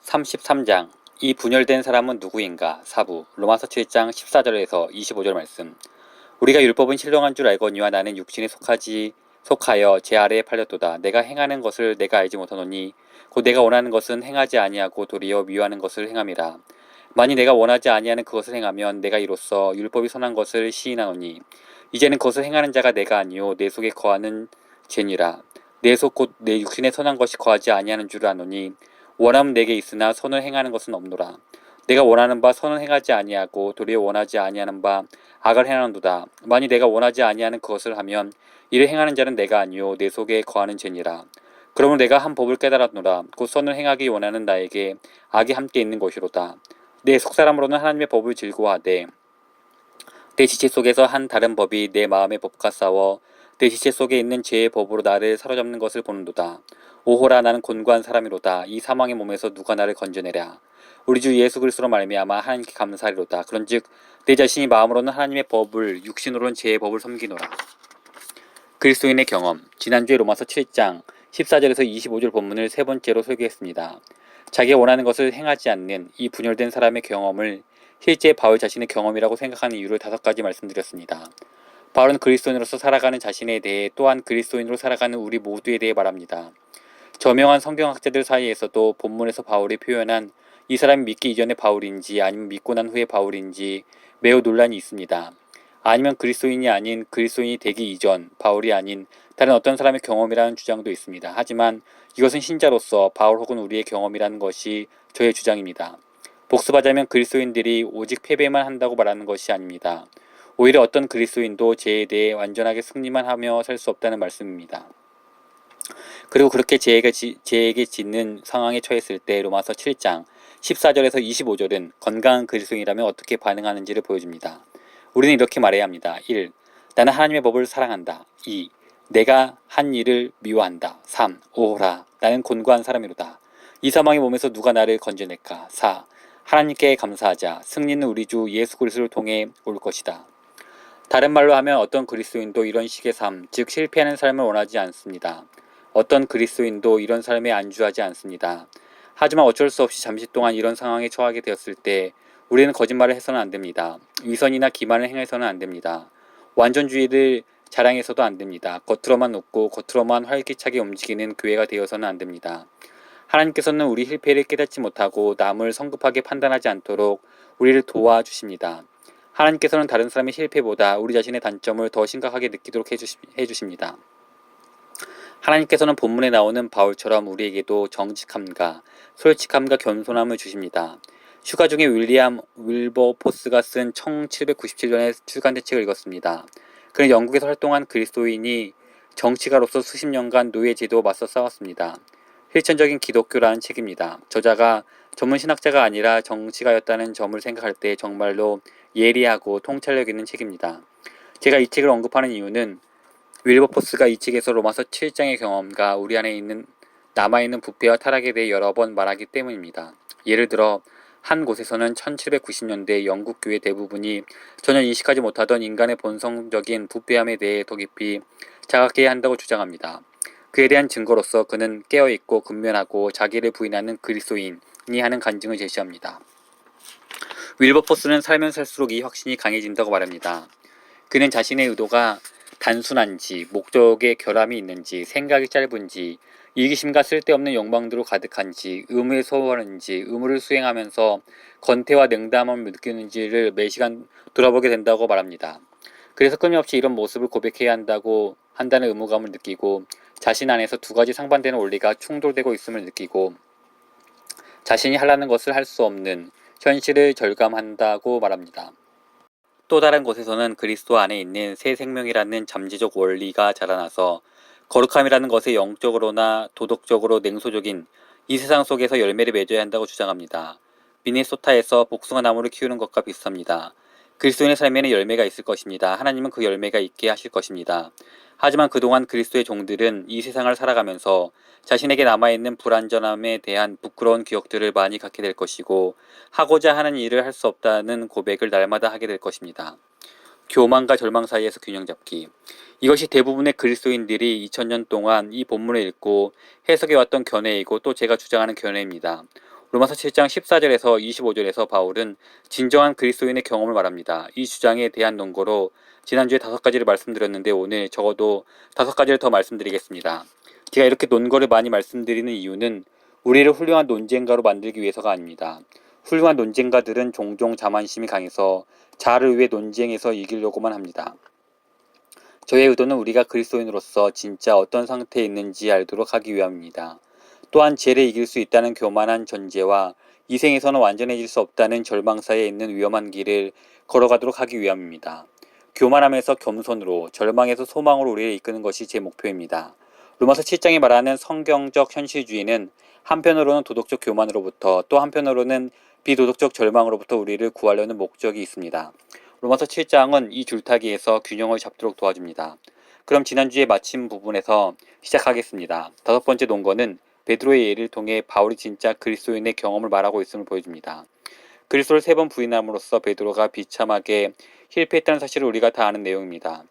33장 이 분열된 사람은 누구인가? 사부 로마서 7장 14절에서 25절 말씀. 우리가 율법은 신령한 줄 알거니와 나는 육신에 속하여 제 아래에 팔렸도다. 내가 행하는 것을 내가 알지 못하노니 곧 내가 원하는 것은 행하지 아니하고 도리어 미워하는 것을 행함이라. 만일 내가 원하지 아니하는 그것을 행하면 내가 이로써 율법이 선한 것을 시인하노니 이제는 그것을 행하는 자가 내가 아니요 내 속에 거하는 죄니라. 내 속 곧 내 육신에 선한 것이 거하지 아니하는 줄을 아노니 원함은 내게 있으나 선을 행하는 것은 없노라. 내가 원하는 바 선을 행하지 아니하고 도리어 원하지 아니하는 바 악을 행하는도다. 만일 내가 원하지 아니하는 그것을 하면 이를 행하는 자는 내가 아니요 내 속에 거하는 죄니라. 그러므로 내가 한 법을 깨달았노라. 곧 선을 행하기 원하는 나에게 악이 함께 있는 것이로다. 내 속사람으로는 하나님의 법을 즐거워하되 내 지체 속에서 한 다른 법이 내 마음의 법과 싸워 내 지체 속에 있는 죄의 법으로 나를 사로잡는 것을 보는도다. 오호라 나는 곤고한 사람이로다. 이 사망의 몸에서 누가 나를 건져내랴. 우리 주 예수 그리스도로 말미암아 하나님께 감사하리로다. 그런즉 내 자신이 마음으로는 하나님의 법을 육신으로는 죄의 법을 섬기노라. 그리스도인의 경험. 지난주에 로마서 7장 14절에서 25절 본문을 세 번째로 설교했습니다. 자기가 원하는 것을 행하지 않는 이 분열된 사람의 경험을 실제 바울 자신의 경험이라고 생각하는 이유를 5가지 말씀드렸습니다. 바울은 그리스도인으로서 살아가는 자신에 대해 또한 그리스도인으로 살아가는 우리 모두에 대해 말합니다. 저명한 성경학자들 사이에서도 본문에서 바울이 표현한 이 사람이 믿기 이전의 바울인지 아니면 믿고 난 후의 바울인지 매우 논란이 있습니다. 아니면 그리스도인이 아닌 그리스도인이 되기 이전 바울이 아닌 다른 어떤 사람의 경험이라는 주장도 있습니다. 하지만 이것은 신자로서 바울 혹은 우리의 경험이라는 것이 저의 주장입니다. 복습하자면 그리스도인들이 오직 패배만 한다고 말하는 것이 아닙니다. 오히려 어떤 그리스도인도 죄에 대해 완전하게 승리만 하며 살 수 없다는 말씀입니다. 그리고 그렇게 죄에게 짓는 상황에 처했을 때 로마서 7장 14절에서 25절은 건강한 그리스도인이라면 어떻게 반응하는지를 보여줍니다. 우리는 이렇게 말해야 합니다. 1. 나는 하나님의 법을 사랑한다. 2. 내가 한 일을 미워한다. 3. 오호라 나는 곤고한 사람이로다. 이 사망의 몸에서 누가 나를 건져낼까. 4. 하나님께 감사하자. 승리는 우리 주 예수 그리스도를 통해 올 것이다. 다른 말로 하면 어떤 그리스도인도 이런 식의 삶, 즉 실패하는 삶을 원하지 않습니다. 어떤 그리스도인도 이런 삶에 안주하지 않습니다. 하지만 어쩔 수 없이 잠시 동안 이런 상황에 처하게 되었을 때 우리는 거짓말을 해서는 안 됩니다. 위선이나 기만을 행해서는 안 됩니다. 완전주의를 자랑해서도 안 됩니다. 겉으로만 웃고 겉으로만 활기차게 움직이는 교회가 되어서는 안 됩니다. 하나님께서는 우리 실패를 깨닫지 못하고 남을 성급하게 판단하지 않도록 우리를 도와주십니다. 하나님께서는 다른 사람의 실패보다 우리 자신의 단점을 더 심각하게 느끼도록 해주십니다. 하나님께서는 본문에 나오는 바울처럼 우리에게도 정직함과 솔직함과 겸손함을 주십니다. 휴가 중에 윌리엄 윌버포스가 쓴 1797년의 출간된 책을 읽었습니다. 그는 영국에서 활동한 그리스도인이 정치가로서 수십 년간 노예제도와 맞서 싸웠습니다. 실천적인 기독교라는 책입니다. 저자가 전문 신학자가 아니라 정치가였다는 점을 생각할 때 정말로 예리하고 통찰력 있는 책입니다. 제가 이 책을 언급하는 이유는 윌버포스가 이 책에서 로마서 7장의 경험과 우리 안에 남아있는 부패와 타락에 대해 여러 번 말하기 때문입니다. 예를 들어 한 곳에서는 1790년대 영국 교회 대부분이 전혀 인식하지 못하던 인간의 본성적인 부패함에 대해 더 깊이 자각해야 한다고 주장합니다. 그에 대한 증거로서 그는 깨어있고 근면하고 자기를 부인하는 그리스도인이 하는 간증을 제시합니다. 윌버포스는 살면 살수록 이 확신이 강해진다고 말합니다. 그는 자신의 의도가 단순한지, 목적에 결함이 있는지, 생각이 짧은지, 이기심과 쓸데없는 욕망으로 가득한지, 의무에 소홀한지, 의무를 수행하면서 건태와 냉담함을 느끼는지를 매시간 돌아보게 된다고 말합니다. 그래서 끊임없이 이런 모습을 고백해야 한다는 의무감을 느끼고 자신 안에서 2가지 상반되는 원리가 충돌되고 있음을 느끼고 자신이 하려는 것을 할 수 없는 현실을 절감한다고 말합니다. 또 다른 곳에서는 그리스도 안에 있는 새 생명이라는 잠재적 원리가 자라나서 거룩함이라는 것에 영적으로나 도덕적으로 냉소적인 이 세상 속에서 열매를 맺어야 한다고 주장합니다. 미네소타에서 복숭아 나무를 키우는 것과 비슷합니다. 그리스도인의 삶에는 열매가 있을 것입니다. 하나님은 그 열매가 있게 하실 것입니다. 하지만 그동안 그리스도의 종들은 이 세상을 살아가면서 자신에게 남아있는 불완전함에 대한 부끄러운 기억들을 많이 갖게 될 것이고 하고자 하는 일을 할 수 없다는 고백을 날마다 하게 될 것입니다. 교만과 절망 사이에서 균형 잡기. 이것이 대부분의 그리스도인들이 2000년 동안 이 본문을 읽고 해석해왔던 견해이고 또 제가 주장하는 견해입니다. 로마서 7장 14절에서 25절에서 바울은 진정한 그리스도인의 경험을 말합니다. 이 주장에 대한 논거로 지난주에 5가지를 말씀드렸는데 오늘 적어도 5가지를 더 말씀드리겠습니다. 제가 이렇게 논거를 많이 말씀드리는 이유는 우리를 훌륭한 논쟁가로 만들기 위해서가 아닙니다. 훌륭한 논쟁가들은 종종 자만심이 강해서 자아를 위해 논쟁에서 이기려고만 합니다. 저의 의도는 우리가 그리스도인으로서 진짜 어떤 상태에 있는지 알도록 하기 위함입니다. 또한 죄를 이길 수 있다는 교만한 전제와 이 생에서는 완전해질 수 없다는 절망 사이에 있는 위험한 길을 걸어가도록 하기 위함입니다. 교만함에서 겸손으로, 절망에서 소망으로 우리를 이끄는 것이 제 목표입니다. 로마서 7장이 말하는 성경적 현실주의는 한편으로는 도덕적 교만으로부터 또 한편으로는 비도덕적 절망으로부터 우리를 구하려는 목적이 있습니다. 로마서 7장은 이 줄타기에서 균형을 잡도록 도와줍니다. 그럼 지난주에 마친 부분에서 시작하겠습니다. 5번째 논거는 베드로의 예를 통해 바울이 진짜 그리스도인의 경험을 말하고 있음을 보여줍니다. 그리스도를 3번 부인함으로써 베드로가 비참하게 실패했다는 사실을 우리가 다 아는 내용입니다.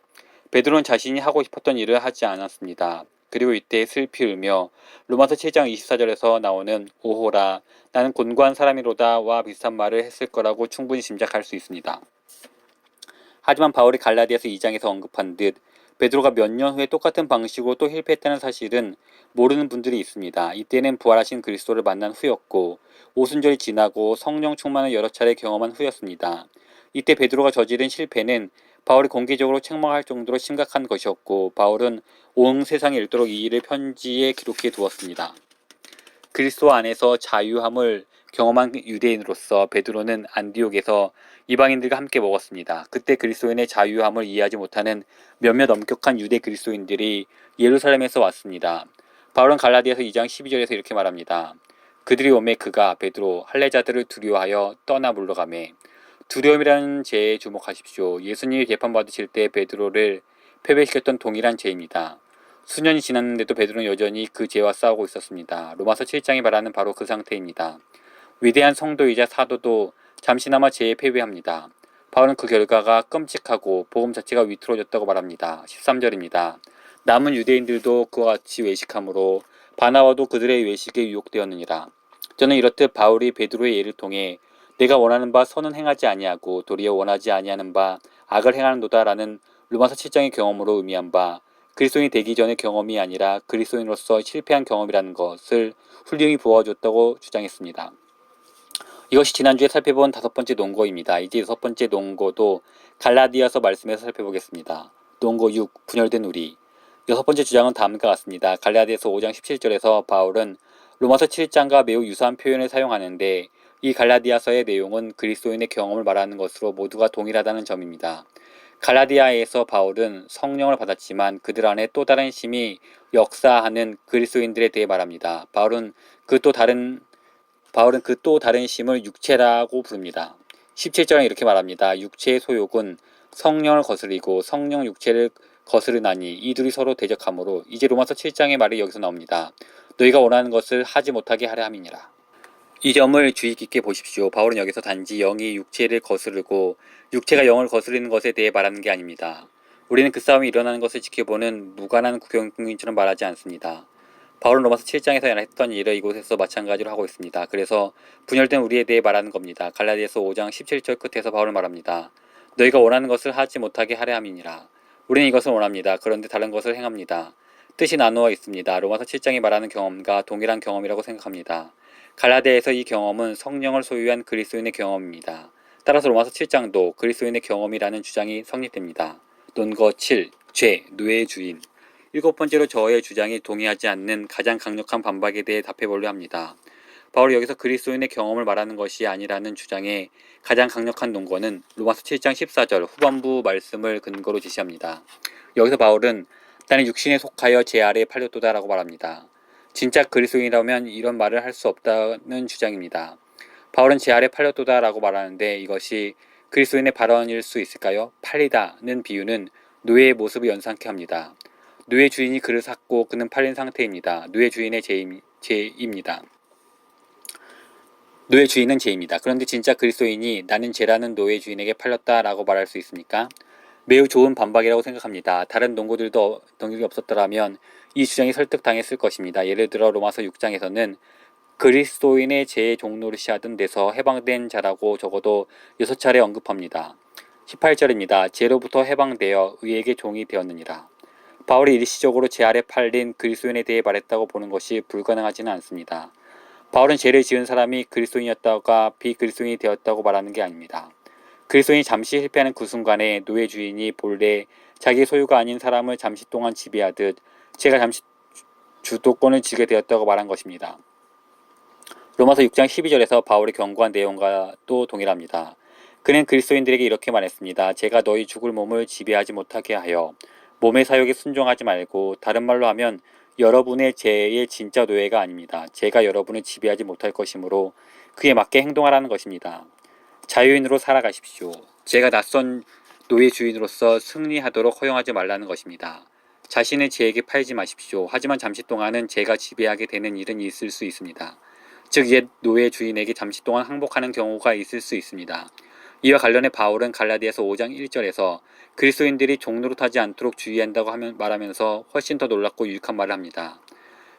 베드로는 자신이 하고 싶었던 일을 하지 않았습니다. 그리고 이때 슬피 울며 로마서 7장 24절에서 나오는 오호라 나는 곤고한 사람이로다와 비슷한 말을 했을 거라고 충분히 짐작할 수 있습니다. 하지만 바울이 갈라디아서 2장에서 언급한 듯 베드로가 몇 년 후에 똑같은 방식으로 또 실패했다는 사실은 모르는 분들이 있습니다. 이때는 부활하신 그리스도를 만난 후였고 오순절이 지나고 성령 충만을 여러 차례 경험한 후였습니다. 이때 베드로가 저지른 실패는 바울이 공개적으로 책망할 정도로 심각한 것이었고 바울은 온 세상에 읽도록 이 일을 편지에 기록해 두었습니다. 그리스도 안에서 자유함을 경험한 유대인으로서 베드로는 안디옥에서 이방인들과 함께 먹었습니다. 그때 그리스도인의 자유함을 이해하지 못하는 몇몇 엄격한 유대 그리스도인들이 예루살렘에서 왔습니다. 바울은 갈라디아서 2장 12절에서 이렇게 말합니다. 그들이 오매 그가 베드로 할례자들을 두려워하여 떠나 물러가매 두려움이라는 죄에 주목하십시오. 예수님이 재판받으실 때 베드로를 패배시켰던 동일한 죄입니다. 수년이 지났는데도 베드로는 여전히 그 죄와 싸우고 있었습니다. 로마서 7장이 말하는 바로 그 상태입니다. 위대한 성도이자 사도도 잠시나마 죄에 패배합니다. 바울은 그 결과가 끔찍하고 복음 자체가 위태로워졌다고 말합니다. 13절입니다. 남은 유대인들도 그와 같이 외식함으로 바나바도 그들의 외식에 유혹되었느니라. 저는 이렇듯 바울이 베드로의 예를 통해 내가 원하는 바 선은 행하지 아니하고 도리어 원하지 아니하는 바 악을 행하는도다라는 로마서 7장의 경험으로 의미한 바 그리스도인이 되기 전의 경험이 아니라 그리스도인으로서 실패한 경험이라는 것을 훌륭히 보아줬다고 주장했습니다. 이것이 지난주에 살펴본 5번째 논거입니다. 이제 6번째 논거도 갈라디아서 말씀에서 살펴보겠습니다. 논거 6. 분열된 우리 6번째 주장은 다음과 같습니다. 갈라디아서 5장 17절에서 바울은 로마서 7장과 매우 유사한 표현을 사용하는데 이 갈라디아서의 내용은 그리스도인의 경험을 말하는 것으로 모두가 동일하다는 점입니다. 갈라디아에서 바울은 성령을 받았지만 그들 안에 또 다른 힘이 역사하는 그리스도인들에 대해 말합니다. 바울은 그 또 다른 힘을 육체라고 부릅니다. 17절에 이렇게 말합니다. 육체의 소욕은 성령을 거스리고 성령 육체를 거스르나니 이 둘이 서로 대적하므로 이제 로마서 7장의 말이 여기서 나옵니다. 너희가 원하는 것을 하지 못하게 하려 함이니라. 이 점을 주의 깊게 보십시오. 바울은 여기서 단지 영이 육체를 거스르고 육체가 영을 거스르는 것에 대해 말하는 게 아닙니다. 우리는 그 싸움이 일어나는 것을 지켜보는 무관한 구경꾼처럼 말하지 않습니다. 바울은 로마서 7장에서 했던 일을 이곳에서 마찬가지로 하고 있습니다. 그래서 분열된 우리에 대해 말하는 겁니다. 갈라디아서 5장 17절 끝에서 바울은 말합니다. 너희가 원하는 것을 하지 못하게 하려 함이니라. 우리는 이것을 원합니다. 그런데 다른 것을 행합니다. 뜻이 나누어 있습니다. 로마서 7장이 말하는 경험과 동일한 경험이라고 생각합니다. 갈라디아에서 이 경험은 성령을 소유한 그리스도인의 경험입니다. 따라서 로마서 7장도 그리스도인의 경험이라는 주장이 성립됩니다. 논거 7. 죄, 뇌의 주인 7번째로 저의 주장이 동의하지 않는 가장 강력한 반박에 대해 답해보려 합니다. 바울이 여기서 그리스도인의 경험을 말하는 것이 아니라는 주장의 가장 강력한 논거는 로마서 7장 14절 후반부 말씀을 근거로 제시합니다. 여기서 바울은 나는 육신에 속하여 제 아래에 팔렸도다 라고 말합니다. 진짜 그리스도인이라면 이런 말을 할 수 없다는 주장입니다. 바울은 제 아래 팔렸도다 라고 말하는데 이것이 그리스도인의 발언일 수 있을까요? 팔리다는 비유는 노예의 모습을 연상케 합니다. 노예 주인이 그를 샀고 그는 팔린 상태입니다. 노예 주인은 죄입니다. 그런데 진짜 그리스도인이 나는 죄라는 노예 주인에게 팔렸다 라고 말할 수 있습니까? 매우 좋은 반박이라고 생각합니다. 다른 논거들도 동력이 없었더라면 이 주장이 설득당했을 것입니다. 예를 들어 로마서 6장에서는 그리스도인의 제 종노릇이하던 데서 해방된 자라고 적어도 6차례 언급합니다. 18절입니다. 죄로부터 해방되어 의에게 종이 되었느니라. 바울이 일시적으로 죄 아래 팔린 그리스도인에 대해 말했다고 보는 것이 불가능하지는 않습니다. 바울은 죄를 지은 사람이 그리스도인이었다가 비그리스도인이 되었다고 말하는 게 아닙니다. 그리스도인이 잠시 실패하는 그 순간에 노예 주인이 본래 자기 소유가 아닌 사람을 잠시 동안 지배하듯 죄가 잠시 주도권을 쥐게 되었다고 말한 것입니다. 로마서 6장 12절에서 바울이 경고한 내용과 또 동일합니다. 그는 그리스도인들에게 이렇게 말했습니다. 제가 너희 죽을 몸을 지배하지 못하게 하여 몸의 사욕에 순종하지 말고, 다른 말로 하면 여러분의 죄의 진짜 노예가 아닙니다. 제가 여러분을 지배하지 못할 것이므로 그에 맞게 행동하라는 것입니다. 자유인으로 살아가십시오. 제가 낯선 노예 주인으로서 승리하도록 허용하지 말라는 것입니다. 자신의 죄에게 팔지 마십시오. 하지만 잠시 동안은 제가 지배하게 되는 일은 있을 수 있습니다. 즉 옛 노예 주인에게 잠시 동안 항복하는 경우가 있을 수 있습니다. 이와 관련해 바울은 갈라디아서 5장 1절에서 그리스도인들이 종노릇하지 않도록 주의한다고 말하면서 훨씬 더 놀랍고 유익한 말을 합니다.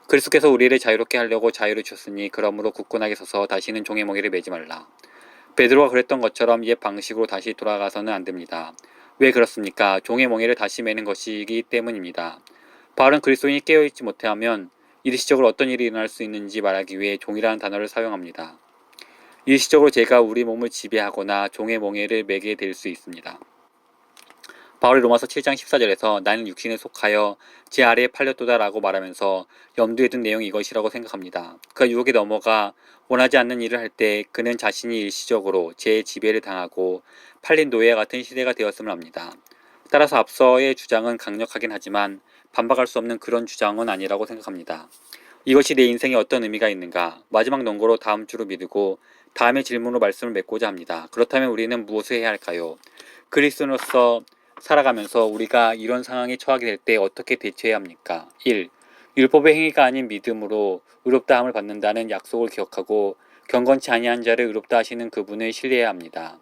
그리스도께서 우리를 자유롭게 하려고 자유를 주셨으니 그러므로 굳건하게 서서 다시는 종의 멍에를 매지 말라. 베드로가 그랬던 것처럼 옛 방식으로 다시 돌아가서는 안 됩니다. 왜 그렇습니까? 종의 멍에를 다시 매는 것이기 때문입니다. 바울은 그리스도인이 깨어있지 못하면 일시적으로 어떤 일이 일어날 수 있는지 말하기 위해 종이라는 단어를 사용합니다. 일시적으로 죄가 우리 몸을 지배하거나 종의 멍에를 매게 될 수 있습니다. 바울이 로마서 7장 14절에서 나는 육신에 속하여 제 아래에 팔렸도다 라고 말하면서 염두에 둔 내용이 이것이라고 생각합니다. 그가 유혹에 넘어가 원하지 않는 일을 할 때 그는 자신이 일시적으로 죄의 지배를 당하고 팔린 노예와 같은 시대가 되었음을 합니다. 따라서 앞서의 주장은 강력하긴 하지만 반박할 수 없는 그런 주장은 아니라고 생각합니다. 이것이 내 인생에 어떤 의미가 있는가? 마지막 논거로 다음 주로 미루고 다음의 질문으로 말씀을 맺고자 합니다. 그렇다면 우리는 무엇을 해야 할까요? 그리스도인으로서 살아가면서 우리가 이런 상황에 처하게 될 때 어떻게 대처해야 합니까? 1. 율법의 행위가 아닌 믿음으로 의롭다함을 받는다는 약속을 기억하고 경건치 아니한 자를 의롭다 하시는 그분을 신뢰해야 합니다.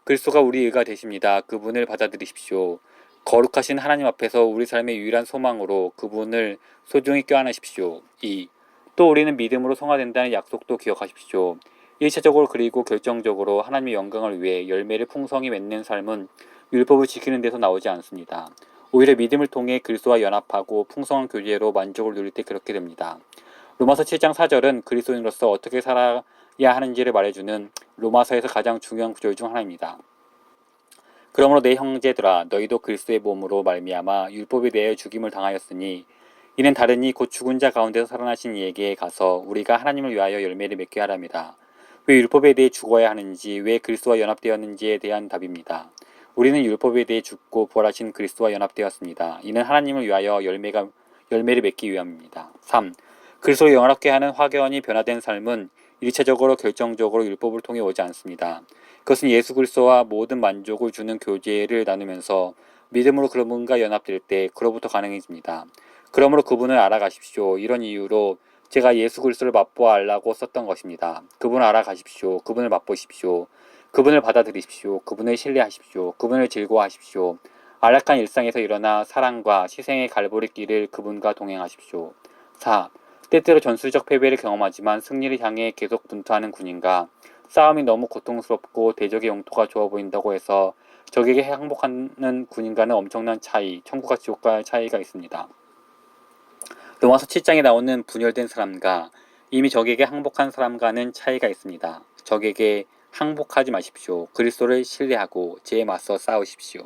그리스도가 우리 의가 되십니다. 그분을 받아들이십시오. 거룩하신 하나님 앞에서 우리 삶의 유일한 소망으로 그분을 소중히 껴안으십시오. 2. 또 우리는 믿음으로 성화된다는 약속도 기억하십시오. 1차적으로 그리고 결정적으로 하나님의 영광을 위해 열매를 풍성히 맺는 삶은 율법을 지키는 데서 나오지 않습니다. 오히려 믿음을 통해 그리스도와 연합하고 풍성한 교제로 만족을 누릴 때 그렇게 됩니다. 로마서 7장 4절은 그리스도인으로서 어떻게 살아야 하는지를 말해주는 로마서에서 가장 중요한 구절 중 하나입니다. 그러므로 내 형제들아 너희도 그리스도의 몸으로 말미암아 율법에 대하여 죽임을 당하였으니 이는 다른 이 곧 죽은 자 가운데서 살아나신 이에게 가서 우리가 하나님을 위하여 열매를 맺게 하랍니다. 왜 율법에 대해 죽어야 하는지, 왜 그리스도와 연합되었는지에 대한 답입니다. 우리는 율법에 대해 죽고 부활하신 그리스도와 연합되었습니다. 이는 하나님을 위하여 열매를 맺기 위함입니다. 3. 그리스도를 영화롭게 하는 확연히 변화된 삶은 일차적으로 결정적으로 율법을 통해 오지 않습니다. 그것은 예수 그리스도와 모든 만족을 주는 교제를 나누면서 믿음으로 그분과 연합될 때 그로부터 가능해집니다. 그러므로 그분을 알아가십시오. 이런 이유로 제가 예수 그리스도를 맛보아 알라고 썼던 것입니다. 그분을 알아가십시오. 그분을 맛보십시오. 그분을 받아들이십시오. 그분을 신뢰하십시오. 그분을 즐거워하십시오. 안락한 일상에서 일어나 사랑과 희생의 갈보리길을 그분과 동행하십시오. 4. 때때로 전술적 패배를 경험하지만 승리를 향해 계속 분투하는 군인과 싸움이 너무 고통스럽고 대적의 용토가 좋아 보인다고 해서 적에게 항복하는 군인과는 엄청난 차이, 천국과 지옥과의 차이가 있습니다. 로마서 7장에 나오는 분열된 사람과 이미 적에게 항복한 사람과는 차이가 있습니다. 적에게 항복하지 마십시오. 그리스도를 신뢰하고 죄에 맞서 싸우십시오.